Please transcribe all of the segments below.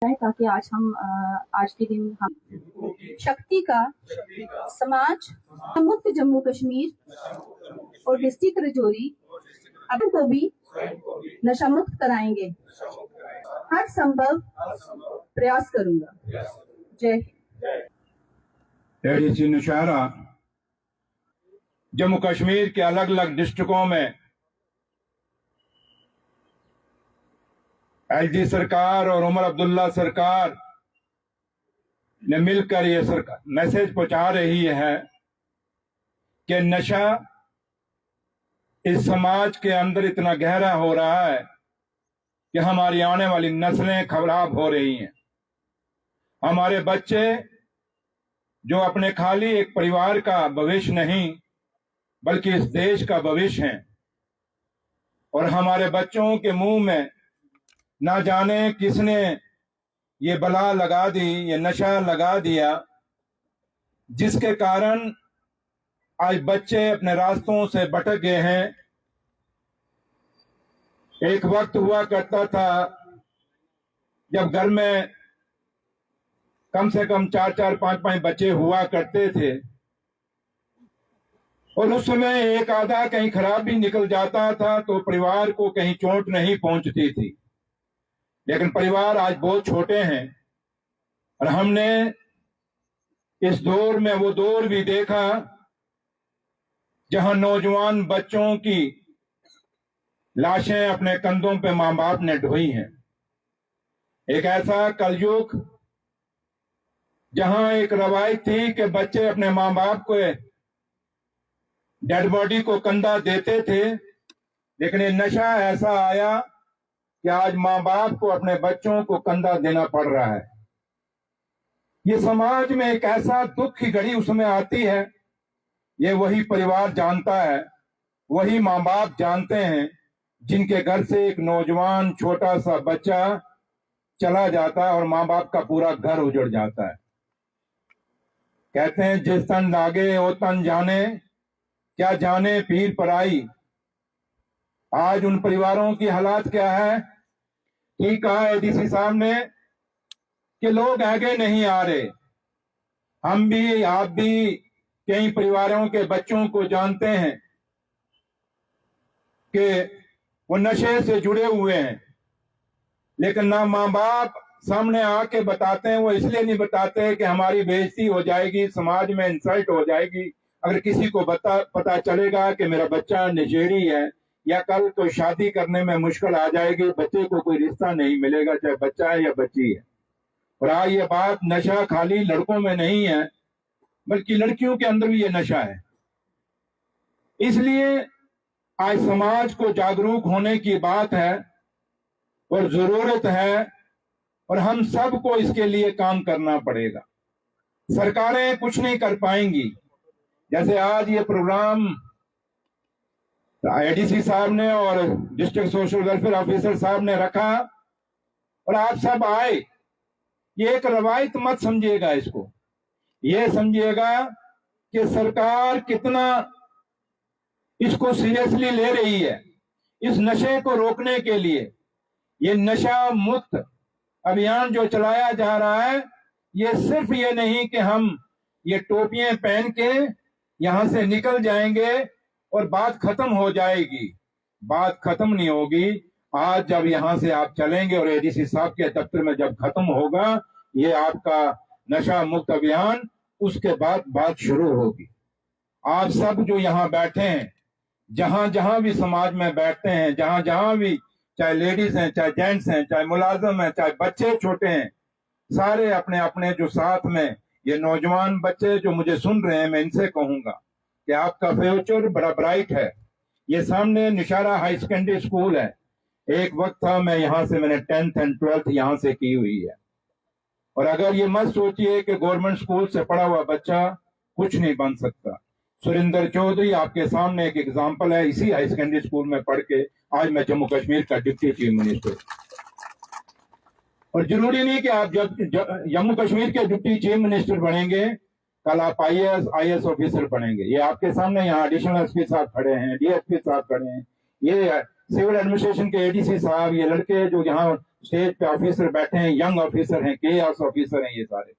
ताकि आज के दिन हम शक्ति का समाज मुक्त जम्मू कश्मीर और डिस्ट्रिक्ट राजौरी अब को भी नशा मुक्त कराएंगे। हर संभव प्रयास करूंगा। जय हिंद। एडीसी नौशहरा जम्मू कश्मीर के अलग अलग डिस्ट्रिक्टों में एलजी सरकार और उमर अब्दुल्ला सरकार ने मिलकर ये मैसेज पहुंचा रही है कि नशा इस समाज के अंदर इतना गहरा हो रहा है कि हमारी आने वाली नस्लें खराब हो रही हैं। हमारे बच्चे जो अपने खाली एक परिवार का भविष्य नहीं बल्कि इस देश का भविष्य हैं, और हमारे बच्चों के मुंह में ना जाने किसने ये बला लगा दी, ये नशा लगा दिया, जिसके कारण आज बच्चे अपने रास्तों से भटक गए हैं। एक वक्त हुआ करता था जब घर में कम से कम 4-4, 5-5 बच्चे हुआ करते थे, और उस समय एक आधा कहीं खराब भी निकल जाता था तो परिवार को कहीं चोट नहीं पहुंचती थी। लेकिन परिवार आज बहुत छोटे हैं, और हमने इस दौर में वो दौर भी देखा जहां नौजवान बच्चों की लाशें अपने कंधों पे मां बाप ने ढोई हैं। एक ऐसा कलयुग जहां एक रवायत थी कि बच्चे अपने मां बाप को डेड बॉडी को कंधा देते थे, लेकिन ये नशा ऐसा आया कि आज मां बाप को अपने बच्चों को कंधा देना पड़ रहा है। ये समाज में एक ऐसा दुख की घड़ी उसमें आती है, ये वही परिवार जानता है, वही मां बाप जानते हैं जिनके घर से एक नौजवान छोटा सा बच्चा चला जाता है और मां बाप का पूरा घर उजड़ जाता है। कहते हैं जिस तन लागे ओ तन जाने, क्या जाने पीर पराई। आज उन परिवारों की हालात क्या है? ठीक कहा एडीसी साहब ने कि लोग आगे नहीं आ रहे। हम भी, आप भी कई परिवारों के बच्चों को जानते हैं कि वो नशे से जुड़े हुए हैं, लेकिन ना माँ बाप सामने आके बताते हैं। वो इसलिए नहीं बताते कि हमारी बेइज्जती हो जाएगी, समाज में इंसल्ट हो जाएगी। अगर किसी को पता चलेगा कि मेरा बच्चा नशेड़ी है, या कल तो शादी करने में मुश्किल आ जाएगी, बच्चे को कोई रिश्ता नहीं मिलेगा, चाहे बच्चा है या बच्ची है। और आज ये बात नशा खाली लड़कों में नहीं है बल्कि लड़कियों के अंदर भी ये नशा है। इसलिए आज समाज को जागरूक होने की बात है और जरूरत है, और हम सबको इसके लिए काम करना पड़ेगा। सरकारें कुछ नहीं कर पाएंगी। जैसे आज ये प्रोग्राम एडीसी साहब ने और डिस्ट्रिक्ट सोशल वेलफेयर ऑफिसर साहब ने रखा और आप सब आए, ये एक रवायत मत समझिएगा, इसको ये समझिएगा कि सरकार कितना इसको सीरियसली ले रही है इस नशे को रोकने के लिए। ये नशा मुक्त अभियान जो चलाया जा रहा है, ये सिर्फ ये नहीं कि हम ये टोपियां पहन के यहां से निकल जाएंगे और बात खत्म हो जाएगी। बात खत्म नहीं होगी। आज जब यहां से आप चलेंगे और एडीसी साहब के दफ्तर में जब खत्म होगा ये आपका नशा मुक्त अभियान, उसके बाद बात शुरू होगी। आप सब जो यहाँ बैठे हैं, जहां जहां भी समाज में बैठते हैं, जहां जहां भी, चाहे लेडीज हैं, चाहे जेंट्स हैं, चाहे मुलाजिम हैं, चाहे बच्चे छोटे हैं, सारे अपने अपने जो साथ में ये नौजवान बच्चे जो मुझे सुन रहे हैं, मैं इनसे कहूंगा कि आपका फ्यूचर बड़ा ब्राइट है। ये सामने नौशहरा हाई सेकेंडरी स्कूल है। एक वक्त था मैंने 10th एंड 12th यहाँ से की हुई है। और अगर ये मत सोचिए कि गवर्नमेंट स्कूल से पढ़ा हुआ बच्चा कुछ नहीं बन सकता। सुरेंद्र चौधरी आपके सामने एक एग्जाम्पल है। इसी हाई सेकेंडरी स्कूल में पढ़ के आज मैं जम्मू कश्मीर का डिप्टी चीफ मिनिस्टर। और जरूरी नहीं कि आप जम्मू कश्मीर के डिप्टी चीफ मिनिस्टर बनेंगे, कल आप आईएएस ऑफिसर बनेंगे। ये आपके सामने यहाँ एडिशनल एसपी साहब खड़े हैं, डीएसपी साहब खड़े हैं, ये सिविल एडमिनिस्ट्रेशन के एडीसी साहब, ये लड़के जो यहाँ स्टेज पे ऑफिसर बैठे हैं, यंग ऑफिसर हैं, KS ऑफिसर हैं, ये सारे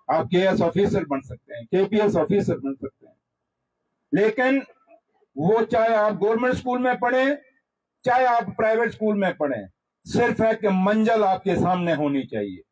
आप KS ऑफिसर बन सकते हैं, KPS ऑफिसर बन सकते हैं। लेकिन वो चाहे आप गवर्नमेंट स्कूल में पढ़े, चाहे आप प्राइवेट स्कूल में पढ़े, सिर्फ है कि मंजिल आपके सामने होनी चाहिए।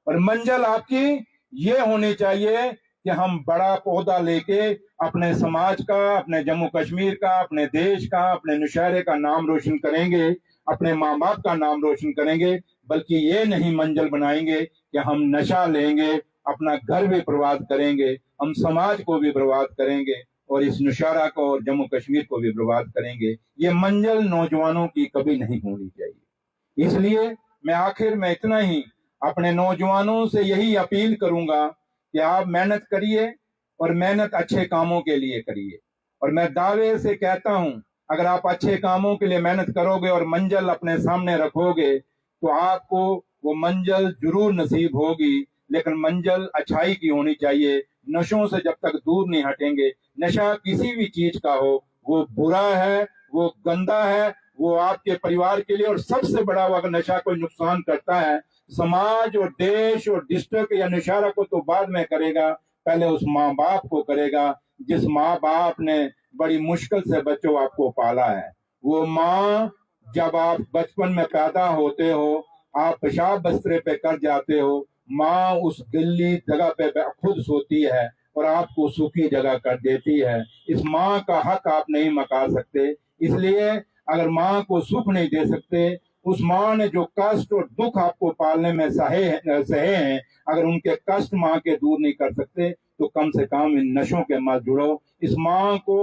और मंजिल आपकी ये होनी चाहिए कि हम बड़ा पौधा लेके अपने समाज का, अपने जम्मू कश्मीर का, अपने देश का, अपने नौशहरे का नाम रोशन करेंगे, अपने माँ बाप का नाम रोशन करेंगे। बल्कि ये नहीं मंजिल बनाएंगे कि हम नशा लेंगे, अपना घर भी बर्बाद करेंगे, हम समाज को भी बर्बाद करेंगे और इस नौशहरा को और जम्मू कश्मीर को भी बर्बाद करेंगे। ये मंजिल नौजवानों की कभी नहीं होनी चाहिए। इसलिए मैं आखिर में इतना ही अपने नौजवानों से यही अपील करूंगा कि आप मेहनत करिए और मेहनत अच्छे कामों के लिए करिए। और मैं दावे से कहता हूं, अगर आप अच्छे कामों के लिए मेहनत करोगे और मंजिल अपने सामने रखोगे तो आपको वो मंजिल जरूर नसीब होगी। लेकिन मंजिल अच्छाई की होनी चाहिए। नशों से जब तक दूर नहीं हटेंगे, नशा किसी भी चीज का हो, वो बुरा है, वो गंदा है, वो आपके परिवार के लिए, और सबसे बड़ा वो अगर नशा कोई नुकसान करता है समाज और देश और डिस्ट्रिक्ट या नौशहरा को तो बाद में करेगा, पहले उस माँ बाप को करेगा जिस माँ बाप ने बड़ी मुश्किल से बच्चों आपको पाला है। वो माँ, जब आप बचपन में पैदा होते हो, आप पेशाब बस्तरे पे कर जाते हो, माँ उस गिल्ली जगह पे खुद सोती है और आपको सूखी जगह कर देती है। इस माँ का हक आप नहीं मका सकते। इसलिए अगर माँ को सुख नहीं दे सकते, उस माँ ने जो कष्ट और दुख आपको पालने में सहे हैं, अगर उनके कष्ट माँ के दूर नहीं कर सकते तो कम से कम इन नशों के मत जुड़ो। इस माँ को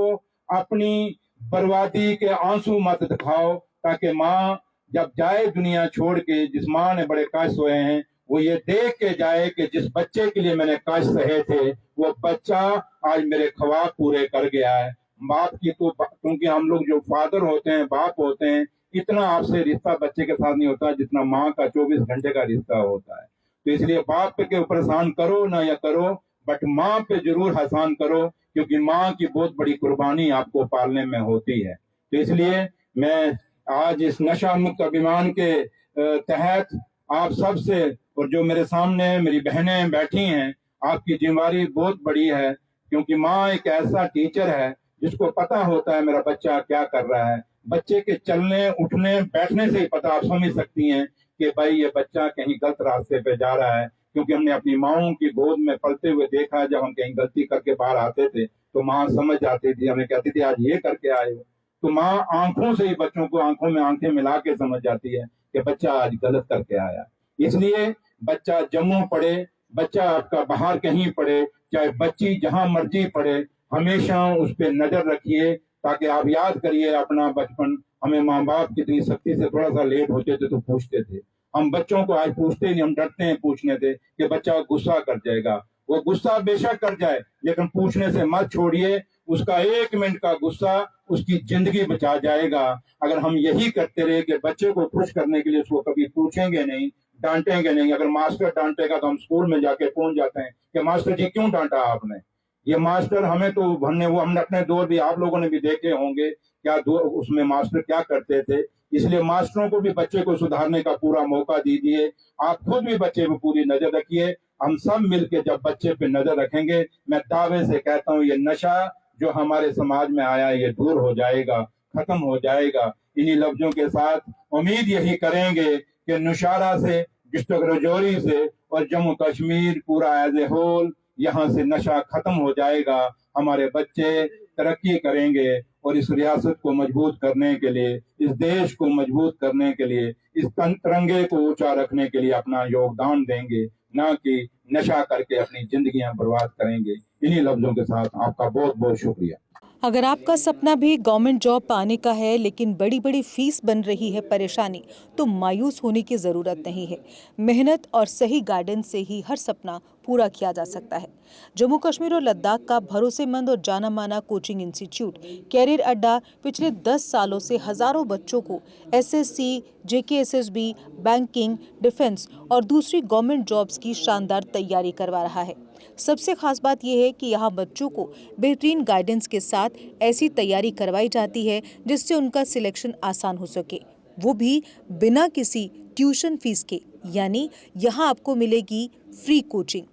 अपनी बर्बादी के आंसू मत दिखाओ, ताकि माँ जब जाए दुनिया छोड़ के, जिस माँ ने बड़े कष्ट हुए हैं, वो ये देख के जाए कि जिस बच्चे के लिए मैंने कष्ट सहे थे वो बच्चा आज मेरे ख्वाब पूरे कर गया है। बाप की तो, क्योंकि हम लोग जो फादर होते हैं, बाप होते हैं, इतना आपसे रिश्ता बच्चे के साथ नहीं होता जितना माँ का 24 घंटे का रिश्ता होता है। तो इसलिए बाप के ऊपर एहसान करो ना या करो, बट माँ पे जरूर एहसान करो, क्योंकि माँ की बहुत बड़ी कुर्बानी आपको पालने में होती है। तो इसलिए मैं आज इस नशा मुक्त अभियान के तहत आप सब से, और जो मेरे सामने मेरी बहनें बैठी हैं, आपकी जिम्मेदारी बहुत बड़ी है, क्योंकि माँ एक ऐसा टीचर है जिसको पता होता है मेरा बच्चा क्या कर रहा है। बच्चे के चलने, उठने, बैठने से ही पता आप समझ सकती हैं कि भाई ये बच्चा कहीं गलत रास्ते पे जा रहा है। क्योंकि हमने अपनी माओं की गोद में पलते हुए देखा है, जब हम कहीं गलती करके बाहर आते थे तो माँ समझ जाती थी, हमें कहती थी आज ये करके आए हो। तो माँ आंखों से ही बच्चों को आंखों में आंखें मिला के समझ जाती है कि बच्चा आज गलत करके आया। इसलिए बच्चा जम्मू पढ़े, बच्चा आपका बाहर कहीं पढ़े, चाहे बच्ची जहां मर्जी पढ़े, हमेशा उस पर नजर रखिए, ताकि आप याद करिए अपना बचपन। हमें माँ बाप कितनी सख्ती से थोड़ा सा लेट होते थे तो पूछते थे, हम बच्चों को आज पूछते नहीं, हम डरते हैं पूछने से कि बच्चा गुस्सा कर जाएगा। वो गुस्सा बेशक कर जाए, लेकिन पूछने से मत छोड़िए। उसका 1 मिनट का गुस्सा उसकी जिंदगी बचा जाएगा। अगर हम यही करते रहे कि बच्चे को खुश करने के लिए उसको कभी पूछेंगे नहीं, डांटेंगे नहीं, अगर मास्टर डांटेगा तो हम स्कूल में जाके पहुंच जाते हैं कि मास्टर जी क्यों डांटा आपने। ये मास्टर हमें तो हमने अपने दौर भी, आप लोगों ने भी देखे होंगे क्या उसमें मास्टर क्या करते थे। इसलिए मास्टरों को भी बच्चे को सुधारने का पूरा मौका दीजिए। आप खुद भी बच्चे पे पूरी नजर रखिए। हम सब मिलके जब बच्चे पे नजर रखेंगे, मैं दावे से कहता हूँ ये नशा जो हमारे समाज में आया है ये दूर हो जाएगा, खत्म हो जाएगा। इन्हीं लफ्जों के साथ उम्मीद यही करेंगे कि नौशहरा से, डिस्ट्रिक्ट राजौरी से और जम्मू कश्मीर पूरा एज ए होल, यहाँ से नशा खत्म हो जाएगा। हमारे बच्चे तरक्की करेंगे और इस रियासत को मजबूत करने के लिए, इस देश को मजबूत करने के लिए, इस तिरंगे को ऊंचा रखने के लिए अपना योगदान देंगे, ना कि नशा करके अपनी जिंदगियां बर्बाद करेंगे। इन्हीं लफ्जों के साथ आपका बहुत बहुत शुक्रिया। अगर आपका सपना भी गवर्नमेंट जॉब पाने का है लेकिन बड़ी बड़ी फीस बन रही है परेशानी, तो मायूस होने की ज़रूरत नहीं है। मेहनत और सही गाइडेंस से ही हर सपना पूरा किया जा सकता है। जम्मू कश्मीर और लद्दाख का भरोसेमंद और जाना माना कोचिंग इंस्टीट्यूट कैरियर अड्डा पिछले 10 सालों से हजारों बच्चों को SSC, JKSSB, बैंकिंग, डिफेंस और दूसरी गवर्नमेंट जॉब्स की शानदार तैयारी करवा रहा है। सबसे खास बात यह है कि यहाँ बच्चों को बेहतरीन गाइडेंस के साथ ऐसी तैयारी करवाई जाती है जिससे उनका सिलेक्शन आसान हो सके, वो भी बिना किसी ट्यूशन फीस के, यानी यहाँ आपको मिलेगी फ्री कोचिंग।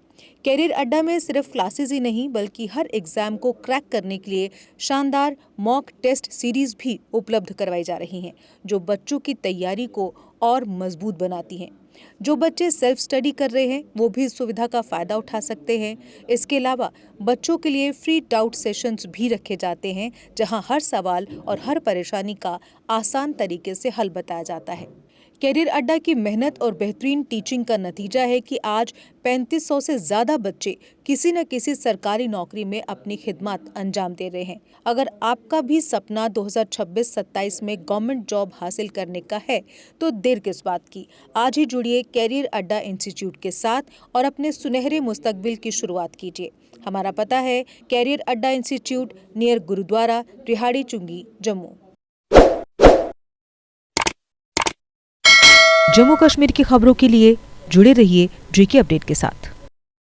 कैरियर अड्डा में सिर्फ क्लासेस ही नहीं बल्कि हर एग्जाम को क्रैक करने के लिए शानदार मॉक टेस्ट सीरीज भी उपलब्ध करवाई जा रही हैं, जो बच्चों की तैयारी को और मजबूत बनाती हैं। जो बच्चे सेल्फ स्टडी कर रहे हैं वो भी इस सुविधा का फायदा उठा सकते हैं। इसके अलावा बच्चों के लिए फ्री डाउट सेशंस भी रखे जाते हैं, जहां हर सवाल और हर परेशानी का आसान तरीके से हल बताया जाता है। कैरियर अड्डा की मेहनत और बेहतरीन टीचिंग का नतीजा है कि आज 3500 से ज्यादा बच्चे किसी न किसी सरकारी नौकरी में अपनी खिदमत अंजाम दे रहे हैं। अगर आपका भी सपना 2026-27 में गवर्नमेंट जॉब हासिल करने का है तो देर किस बात की, आज ही जुड़िए कैरियर अड्डा इंस्टीट्यूट के साथ और अपने सुनहरे मुस्तकबिल की शुरुआत कीजिए। हमारा पता है कैरियर अड्डा इंस्टीट्यूट, नियर गुरुद्वारा, रिहाड़ी चुंगी, जम्मू। जम्मू कश्मीर की खबरों के लिए जुड़े रहिए जीके अपडेट के साथ।